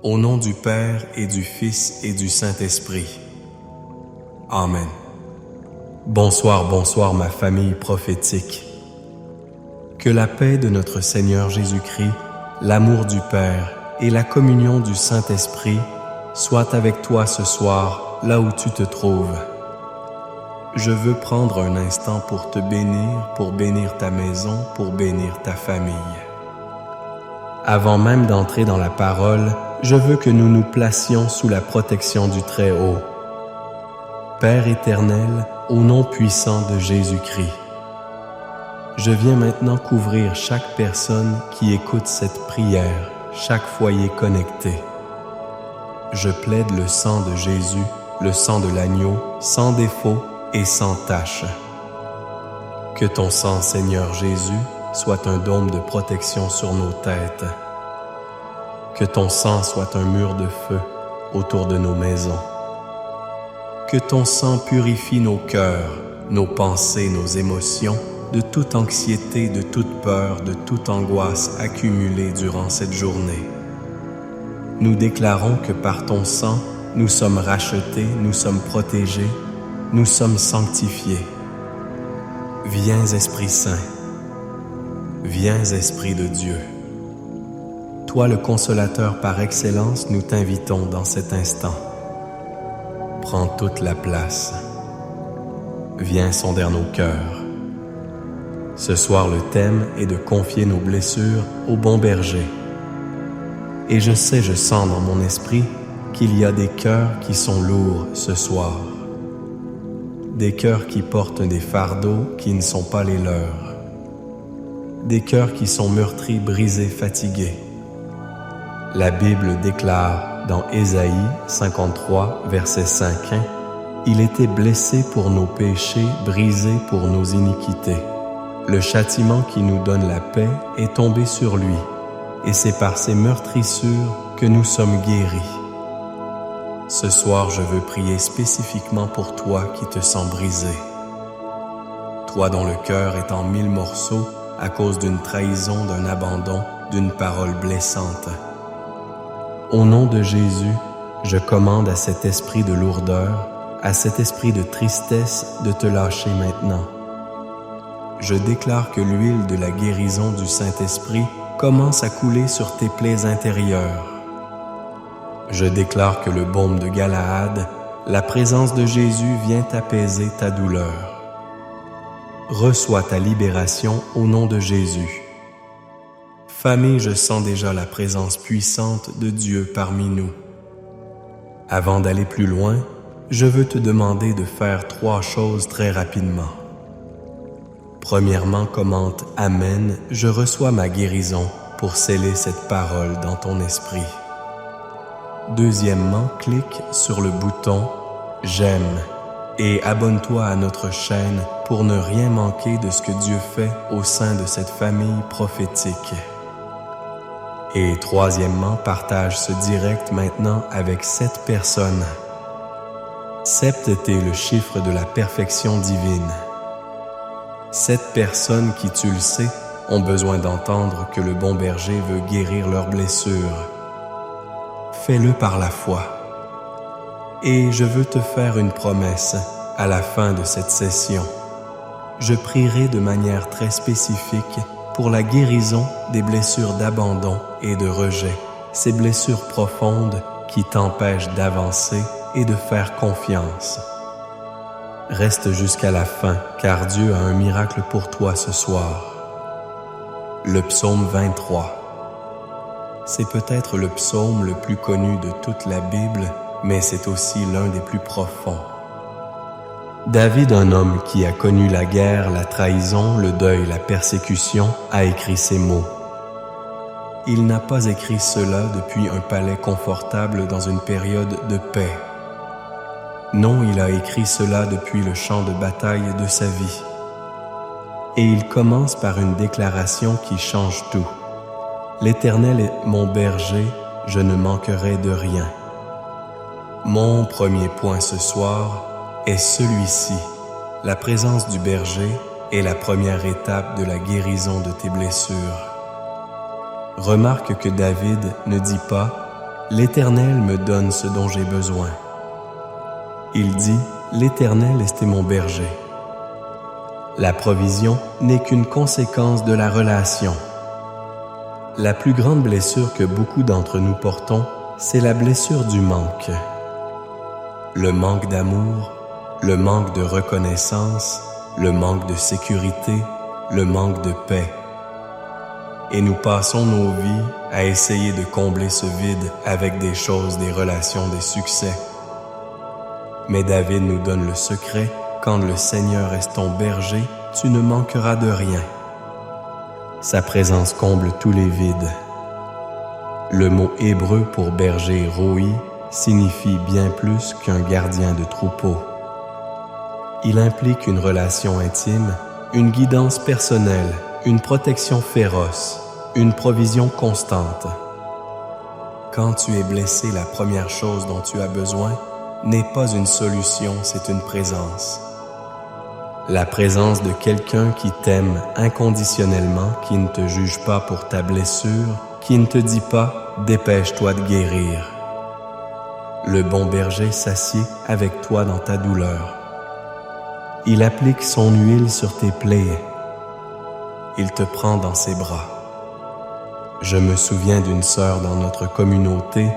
Au nom du Père et du Fils et du Saint-Esprit. Amen. Bonsoir, bonsoir ma famille prophétique. Que la paix de notre Seigneur Jésus-Christ, l'amour du Père et la communion du Saint-Esprit soient avec toi ce soir, là où tu te trouves. Je veux prendre un instant pour te bénir, pour bénir ta maison, pour bénir ta famille. Avant même d'entrer dans la parole, je veux que nous nous placions sous la protection du Très-Haut. Père éternel, au nom puissant de Jésus-Christ, je viens maintenant couvrir chaque personne qui écoute cette prière, chaque foyer connecté. Je plaide le sang de Jésus, le sang de l'agneau, sans défaut et sans tache. Que ton sang, Seigneur Jésus, soit un dôme de protection sur nos têtes. Que ton sang soit un mur de feu autour de nos maisons. Que ton sang purifie nos cœurs, nos pensées, nos émotions, de toute anxiété, de toute peur, de toute angoisse accumulée durant cette journée. Nous déclarons que par ton sang, nous sommes rachetés, nous sommes protégés, nous sommes sanctifiés. Viens Esprit Saint, viens Esprit de Dieu. Toi le consolateur par excellence, nous t'invitons dans cet instant. Prends toute la place. Viens sonder nos cœurs. Ce soir, le thème est de confier nos blessures au bon berger. Et je sens dans mon esprit qu'il y a des cœurs qui sont lourds ce soir. Des cœurs qui portent des fardeaux qui ne sont pas les leurs. Des cœurs qui sont meurtris, brisés, fatigués. La Bible déclare dans Ésaïe 53, verset 5, « Il était blessé pour nos péchés, brisé pour nos iniquités. Le châtiment qui nous donne la paix est tombé sur lui, et c'est par ses meurtrissures que nous sommes guéris. » Ce soir, je veux prier spécifiquement pour toi qui te sens brisé. Toi dont le cœur est en 1000 morceaux à cause d'une trahison, d'un abandon, d'une parole blessante. Au nom de Jésus, je commande à cet esprit de lourdeur, à cet esprit de tristesse de te lâcher maintenant. Je déclare que l'huile de la guérison du Saint-Esprit commence à couler sur tes plaies intérieures. Je déclare que le baume de Galaad, la présence de Jésus vient apaiser ta douleur. Reçois ta libération au nom de Jésus. Famille, je sens déjà la présence puissante de Dieu parmi nous. Avant d'aller plus loin, je veux te demander de faire 3 choses très rapidement. Premièrement, commente « Amen », je reçois ma guérison pour sceller cette parole dans ton esprit. Deuxièmement, clique sur le bouton « J'aime » et abonne-toi à notre chaîne pour ne rien manquer de ce que Dieu fait au sein de cette famille prophétique. Et troisièmement, partage ce direct maintenant avec 7 personnes. 7 était le chiffre de la perfection divine. 7 personnes qui, tu le sais, ont besoin d'entendre que le bon berger veut guérir leurs blessures. Fais-le par la foi. Et je veux te faire une promesse à la fin de cette session. Je prierai de manière très spécifique pour la guérison des blessures d'abandon et de rejet, ces blessures profondes qui t'empêchent d'avancer et de faire confiance. Reste jusqu'à la fin, car Dieu a un miracle pour toi ce soir. Le psaume 23. C'est peut-être le psaume le plus connu de toute la Bible, mais c'est aussi l'un des plus profonds. David, un homme qui a connu la guerre, la trahison, le deuil, la persécution, a écrit ces mots. Il n'a pas écrit cela depuis un palais confortable dans une période de paix. Non, il a écrit cela depuis le champ de bataille de sa vie. Et il commence par une déclaration qui change tout. L'Éternel est mon berger, je ne manquerai de rien. Mon premier point ce soir est celui-ci. La présence du berger est la première étape de la guérison de tes blessures. Remarque que David ne dit pas « l'Éternel me donne ce dont j'ai besoin. Il dit, l'Éternel est mon berger. La provision n'est qu'une conséquence de la relation. La plus grande blessure que beaucoup d'entre nous portons, c'est la blessure du manque. Le manque d'amour, le manque de reconnaissance, le manque de sécurité, le manque de paix. Et nous passons nos vies à essayer de combler ce vide avec des choses, des relations, des succès. Mais David nous donne le secret, quand le Seigneur est ton berger, tu ne manqueras de rien. Sa présence comble tous les vides. Le mot hébreu pour berger, roi, signifie bien plus qu'un gardien de troupeau. Il implique une relation intime, une guidance personnelle, une protection féroce, une provision constante. Quand tu es blessé, la première chose dont tu as besoin n'est pas une solution, c'est une présence. La présence de quelqu'un qui t'aime inconditionnellement, qui ne te juge pas pour ta blessure, qui ne te dit pas « dépêche-toi de guérir ». Le bon berger s'assied avec toi dans ta douleur. Il applique son huile sur tes plaies. Il te prend dans ses bras. Je me souviens d'une sœur dans notre communauté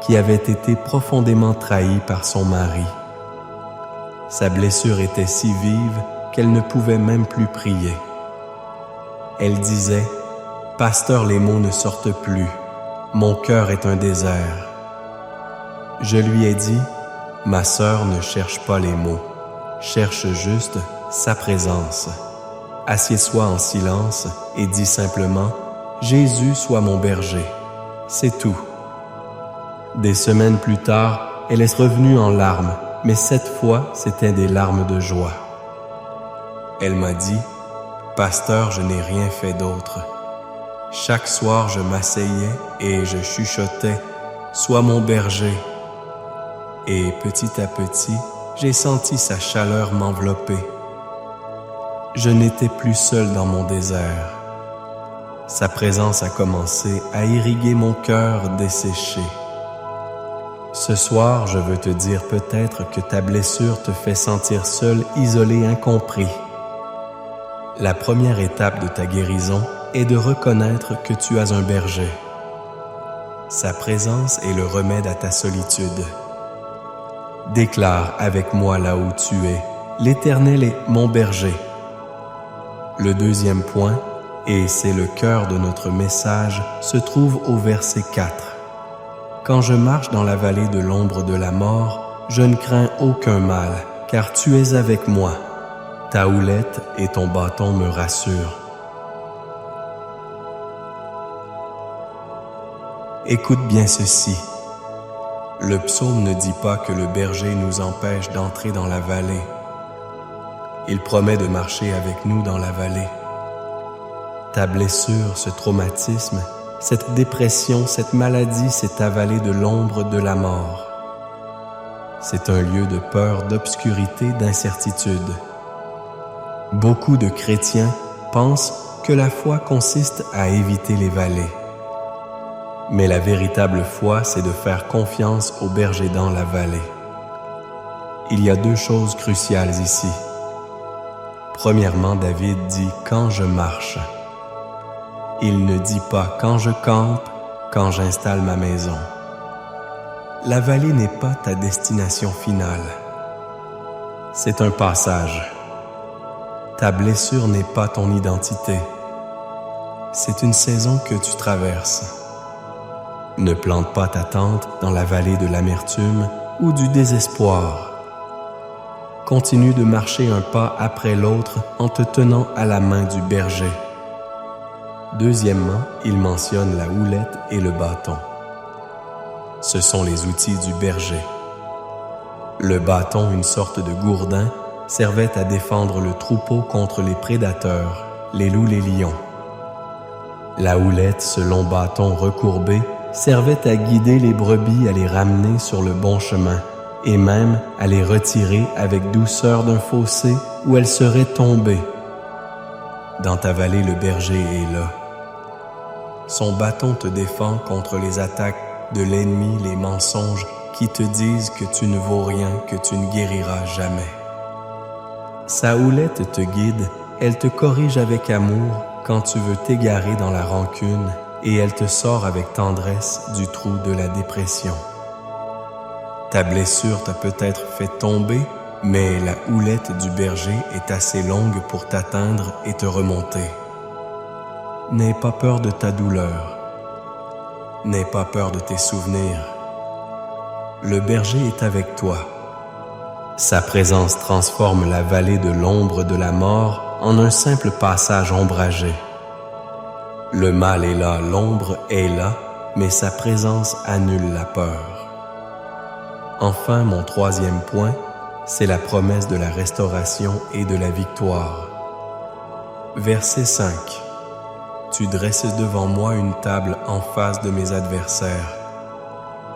qui avait été profondément trahie par son mari. Sa blessure était si vive qu'elle ne pouvait même plus prier. Elle disait « Pasteur, les mots ne sortent plus. Mon cœur est un désert. » Je lui ai dit « Ma sœur, ne cherche pas les mots. Cherche juste sa présence. Assieds-toi en silence et dis simplement « Jésus soit mon berger. » C'est tout. Des semaines plus tard, elle est revenue en larmes, mais cette fois, c'était des larmes de joie. Elle m'a dit « Pasteur, je n'ai rien fait d'autre. Chaque soir, je m'asseyais et je chuchotais « Sois mon berger. » Et petit à petit, j'ai senti sa chaleur m'envelopper. Je n'étais plus seul dans mon désert. Sa présence a commencé à irriguer mon cœur desséché. Ce soir, je veux te dire peut-être que ta blessure te fait sentir seul, isolé, incompris. La première étape de ta guérison est de reconnaître que tu as un berger. Sa présence est le remède à ta solitude. Déclare avec moi là où tu es, l'Éternel est mon berger. Le deuxième point, et c'est le cœur de notre message, se trouve au verset 4. Quand je marche dans la vallée de l'ombre de la mort, je ne crains aucun mal, car tu es avec moi. Ta houlette et ton bâton me rassurent. Écoute bien ceci. Le psaume ne dit pas que le berger nous empêche d'entrer dans la vallée. Il promet de marcher avec nous dans la vallée. Ta blessure, ce traumatisme, cette dépression, cette maladie, c'est ta vallée de l'ombre de la mort. C'est un lieu de peur, d'obscurité, d'incertitude. Beaucoup de chrétiens pensent que la foi consiste à éviter les vallées. Mais la véritable foi, c'est de faire confiance au berger dans la vallée. Il y a deux choses cruciales ici. Premièrement, David dit « quand je marche ». Il ne dit pas « quand je campe, quand j'installe ma maison ». La vallée n'est pas ta destination finale. C'est un passage. Ta blessure n'est pas ton identité. C'est une saison que tu traverses. Ne plante pas ta tente dans la vallée de l'amertume ou du désespoir. Continue de marcher un pas après l'autre en te tenant à la main du berger. Deuxièmement, il mentionne la houlette et le bâton. Ce sont les outils du berger. Le bâton, une sorte de gourdin, servait à défendre le troupeau contre les prédateurs, les loups, les lions. La houlette, ce long bâton recourbé, servait à guider les brebis, à les ramener sur le bon chemin, et même à les retirer avec douceur d'un fossé où elles seraient tombées. Dans ta vallée, le berger est là. Son bâton te défend contre les attaques de l'ennemi les mensonges qui te disent que tu ne vaux rien, que tu ne guériras jamais. Sa houlette te guide, elle te corrige avec amour quand tu veux t'égarer dans la rancune et elle te sort avec tendresse du trou de la dépression. Ta blessure t'a peut-être fait tomber, mais la houlette du berger est assez longue pour t'atteindre et te remonter. N'aie pas peur de ta douleur. N'aie pas peur de tes souvenirs. Le berger est avec toi. Sa présence transforme la vallée de l'ombre de la mort en un simple passage ombragé. Le mal est là, l'ombre est là, mais sa présence annule la peur. Enfin, mon troisième point, c'est la promesse de la restauration et de la victoire. Verset 5. Tu dresses devant moi une table en face de mes adversaires.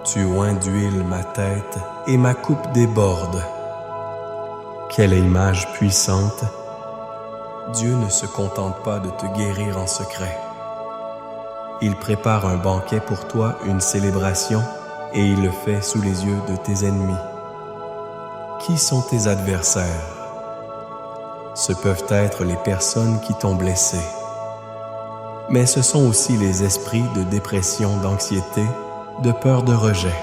Tu oins d'huile ma tête et ma coupe déborde. Quelle image puissante! Dieu ne se contente pas de te guérir en secret. Il prépare un banquet pour toi, une célébration, et il le fait sous les yeux de tes ennemis. Qui sont tes adversaires? Ce peuvent être les personnes qui t'ont blessé. Mais ce sont aussi les esprits de dépression, d'anxiété, de peur de rejet.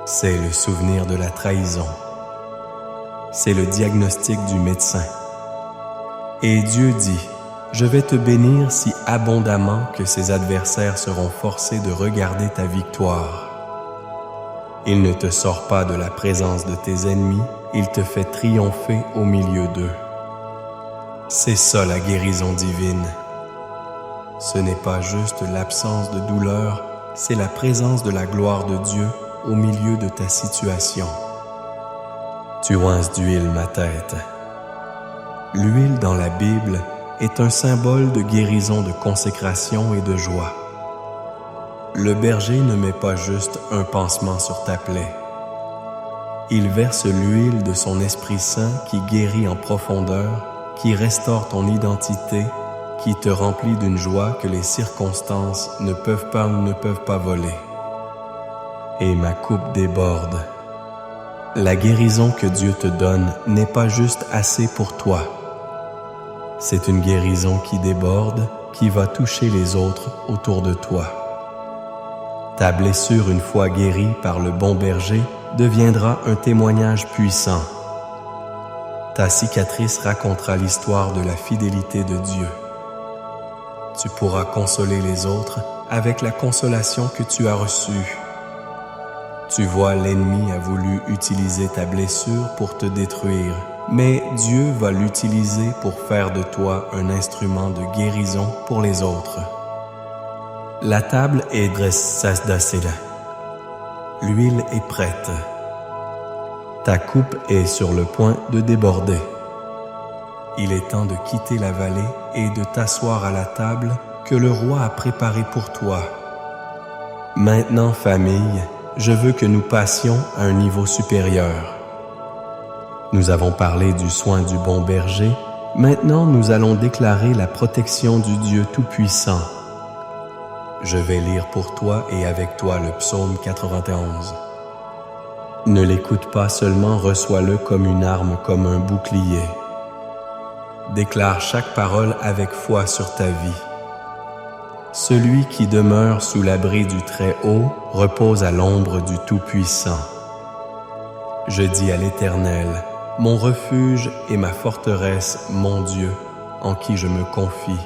C'est le souvenir de la trahison. C'est le diagnostic du médecin. Et Dieu dit, « Je vais te bénir si abondamment que ses adversaires seront forcés de regarder ta victoire. » Il ne te sort pas de la présence de tes ennemis, il te fait triompher au milieu d'eux. C'est ça la guérison divine. Ce n'est pas juste l'absence de douleur, c'est la présence de la gloire de Dieu au milieu de ta situation. Tu oins d'huile ma tête. L'huile dans la Bible est un symbole de guérison, de consécration et de joie. Le berger ne met pas juste un pansement sur ta plaie. Il verse l'huile de son Esprit Saint qui guérit en profondeur, qui restaure ton identité, qui te remplit d'une joie que les circonstances ne peuvent pas voler. Et ma coupe déborde. La guérison que Dieu te donne n'est pas juste assez pour toi. C'est une guérison qui déborde, qui va toucher les autres autour de toi. Ta blessure, une fois guérie par le bon berger, deviendra un témoignage puissant. Ta cicatrice racontera l'histoire de la fidélité de Dieu. Tu pourras consoler les autres avec la consolation que tu as reçue. Tu vois, l'ennemi a voulu utiliser ta blessure pour te détruire, mais Dieu va l'utiliser pour faire de toi un instrument de guérison pour les autres. La table est dressée. L'huile est prête. Ta coupe est sur le point de déborder. Il est temps de quitter la vallée et de t'asseoir à la table que le roi a préparée pour toi. Maintenant, famille, je veux que nous passions à un niveau supérieur. Nous avons parlé du soin du bon berger. Maintenant, nous allons déclarer la protection du Dieu Tout-Puissant. Je vais lire pour toi et avec toi le psaume 91. Ne l'écoute pas seulement, reçois-le comme une arme, comme un bouclier. Déclare chaque parole avec foi sur ta vie. Celui qui demeure sous l'abri du Très-Haut repose à l'ombre du Tout-Puissant. Je dis à l'Éternel, mon refuge et ma forteresse, mon Dieu, en qui je me confie.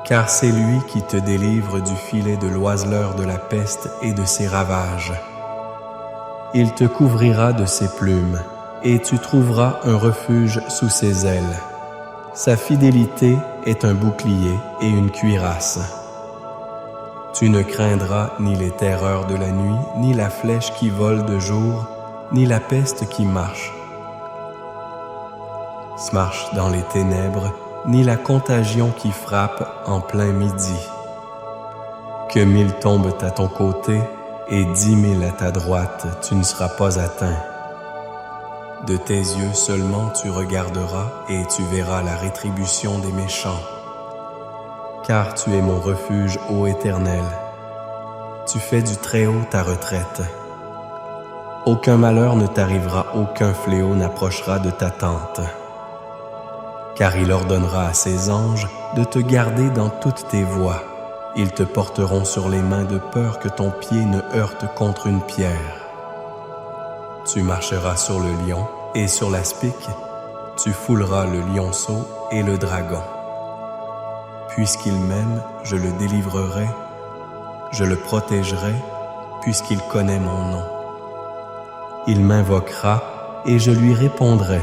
Car c'est lui qui te délivre du filet de l'oiseleur de la peste et de ses ravages. Il te couvrira de ses plumes, et tu trouveras un refuge sous ses ailes. Sa fidélité est un bouclier et une cuirasse. Tu ne craindras ni les terreurs de la nuit, ni la flèche qui vole de jour, ni la peste qui marche dans les ténèbres, ni la contagion qui frappe en plein midi. Que 1000 tombent à ton côté et 10 000 à ta droite, tu ne seras pas atteint. De tes yeux seulement tu regarderas et tu verras la rétribution des méchants. Car tu es mon refuge, ô Éternel. tu fais du Très-Haut ta retraite. Aucun malheur ne t'arrivera, aucun fléau n'approchera de ta tente. Car il ordonnera à ses anges de te garder dans toutes tes voies. Ils te porteront sur les mains de peur que ton pied ne heurte contre une pierre. Tu marcheras sur le lion et sur l'aspic, tu fouleras le lionceau et le dragon. Puisqu'il m'aime, je le délivrerai, je le protégerai, puisqu'il connaît mon nom. Il m'invoquera et je lui répondrai.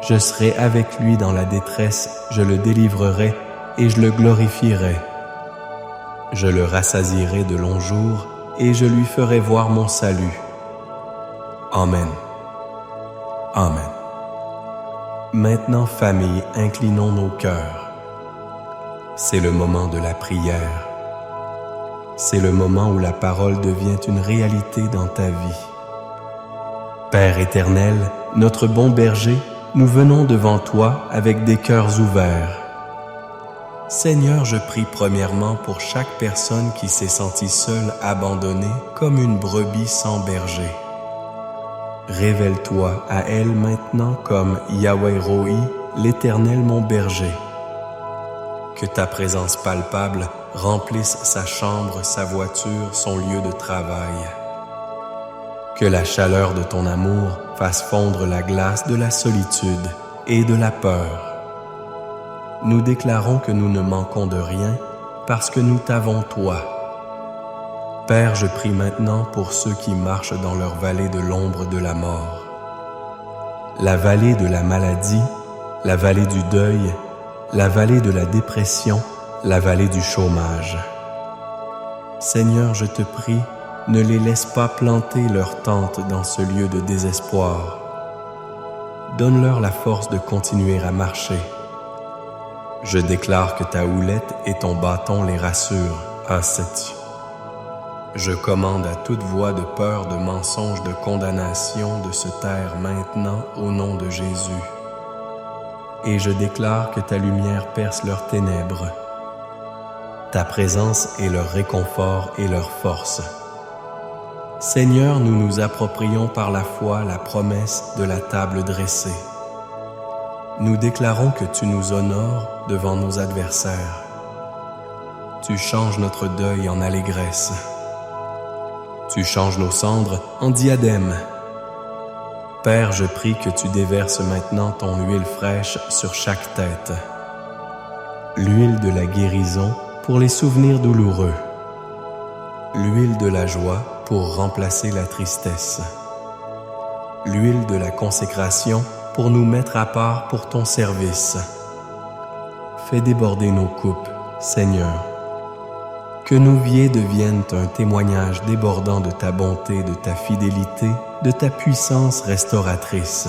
Je serai avec lui dans la détresse, je le délivrerai et je le glorifierai. Je le rassasierai de longs jours et je lui ferai voir mon salut. Amen. Amen. Maintenant, famille, inclinons nos cœurs. C'est le moment de la prière. C'est le moment où la parole devient une réalité dans ta vie. Père éternel, notre bon berger, nous venons devant toi avec des cœurs ouverts. Seigneur, je prie premièrement pour chaque personne qui s'est sentie seule, abandonnée, comme une brebis sans berger. Révèle-toi à elle maintenant comme Yahweh Roi, l'Éternel mon berger. Que ta présence palpable remplisse sa chambre, sa voiture, son lieu de travail. Que la chaleur de ton amour fasse fondre la glace de la solitude et de la peur. Nous déclarons que nous ne manquons de rien parce que nous t'avons toi. Père, je prie maintenant pour ceux qui marchent dans leur vallée de l'ombre de la mort. La vallée de la maladie, la vallée du deuil, la vallée de la dépression, la vallée du chômage. Seigneur, je te prie, ne les laisse pas planter leur tente dans ce lieu de désespoir. Donne-leur la force de continuer à marcher. Je déclare que ta houlette et ton bâton les rassurent. Asset. Je commande à toute voix de peur, de mensonge, de condamnation de se taire maintenant au nom de Jésus. Et je déclare que ta lumière perce leurs ténèbres. Ta présence est leur réconfort et leur force. Seigneur, nous nous approprions par la foi la promesse de la table dressée. Nous déclarons que tu nous honores devant nos adversaires. Tu changes notre deuil en allégresse. Tu changes nos cendres en diadème. Père, je prie que tu déverses maintenant ton huile fraîche sur chaque tête. L'huile de la guérison pour les souvenirs douloureux. L'huile de la joie pour remplacer la tristesse. L'huile de la consécration pour nous mettre à part pour ton service. Fais déborder nos coupes, Seigneur. Que nos vies deviennent un témoignage débordant de ta bonté, de ta fidélité, de ta puissance restauratrice.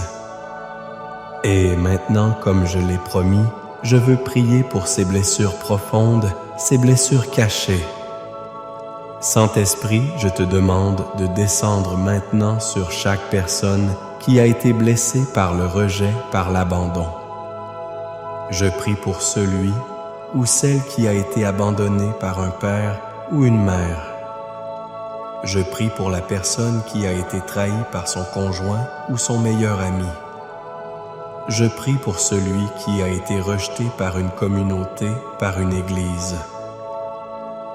Et maintenant, comme je l'ai promis, je veux prier pour ces blessures profondes, ces blessures cachées. Saint-Esprit, je te demande de descendre maintenant sur chaque personne qui a été blessée par le rejet, par l'abandon. Je prie pour celui ou celle qui a été abandonnée par un père ou une mère. Je prie pour la personne qui a été trahie par son conjoint ou son meilleur ami. Je prie pour celui qui a été rejeté par une communauté, par une église.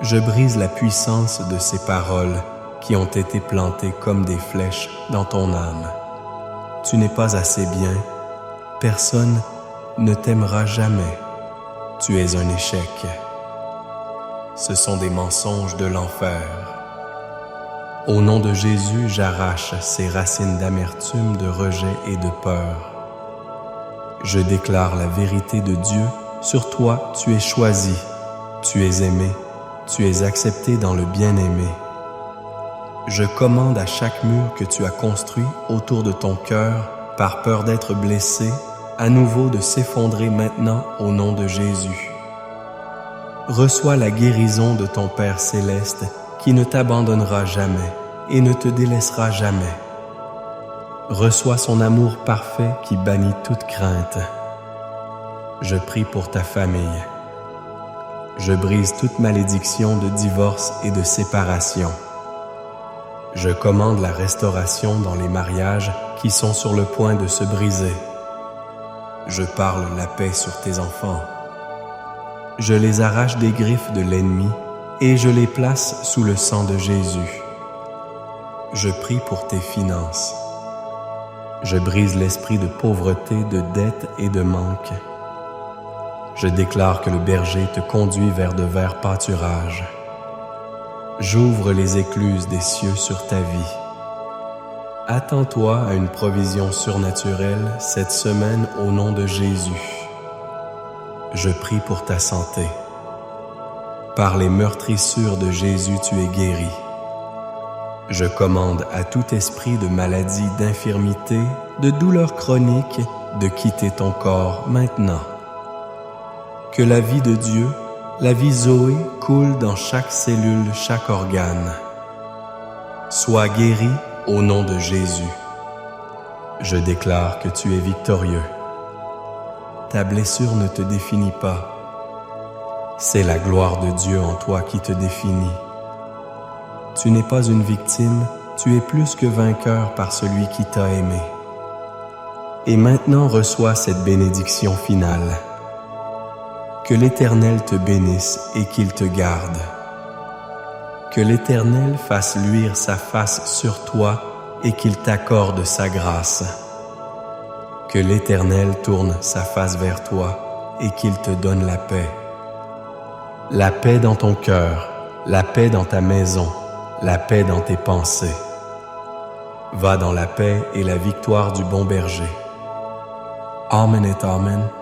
Je brise la puissance de ces paroles qui ont été plantées comme des flèches dans ton âme. Tu n'es pas assez bien. Personne ne t'aimera jamais. Tu es un échec. Ce sont des mensonges de l'enfer. Au nom de Jésus, j'arrache ces racines d'amertume, de rejet et de peur. Je déclare la vérité de Dieu. Sur toi, tu es choisi, tu es aimé, tu es accepté dans le bien-aimé. Je commande à chaque mur que tu as construit autour de ton cœur, par peur d'être blessé, à nouveau de s'effondrer maintenant au nom de Jésus. Reçois la guérison de ton Père céleste qui ne t'abandonnera jamais et ne te délaissera jamais. Reçois son amour parfait qui bannit toute crainte. Je prie pour ta famille. Je brise toute malédiction de divorce et de séparation. Je commande la restauration dans les mariages qui sont sur le point de se briser. Je parle la paix sur tes enfants. Je les arrache des griffes de l'ennemi et je les place sous le sang de Jésus. Je prie pour tes finances. Je brise l'esprit de pauvreté, de dette et de manque. Je déclare que le berger te conduit vers de verts pâturages. J'ouvre les écluses des cieux sur ta vie. Attends-toi à une provision surnaturelle cette semaine au nom de Jésus. Je prie pour ta santé. Par les meurtrissures de Jésus, tu es guéri. Je commande à tout esprit de maladie, d'infirmité, de douleur chronique de quitter ton corps maintenant. Que la vie de Dieu, la vie Zoé, coule dans chaque cellule, chaque organe. Sois guéri au nom de Jésus. Je déclare que tu es victorieux. Ta blessure ne te définit pas. C'est la gloire de Dieu en toi qui te définit. Tu n'es pas une victime, tu es plus que vainqueur par celui qui t'a aimé. Et maintenant reçois cette bénédiction finale. Que l'Éternel te bénisse et qu'il te garde. Que l'Éternel fasse luire sa face sur toi et qu'il t'accorde sa grâce. Que l'Éternel tourne sa face vers toi et qu'il te donne la paix. La paix dans ton cœur, la paix dans ta maison, la paix dans tes pensées. Va dans la paix et la victoire du bon berger. Amen et Amen.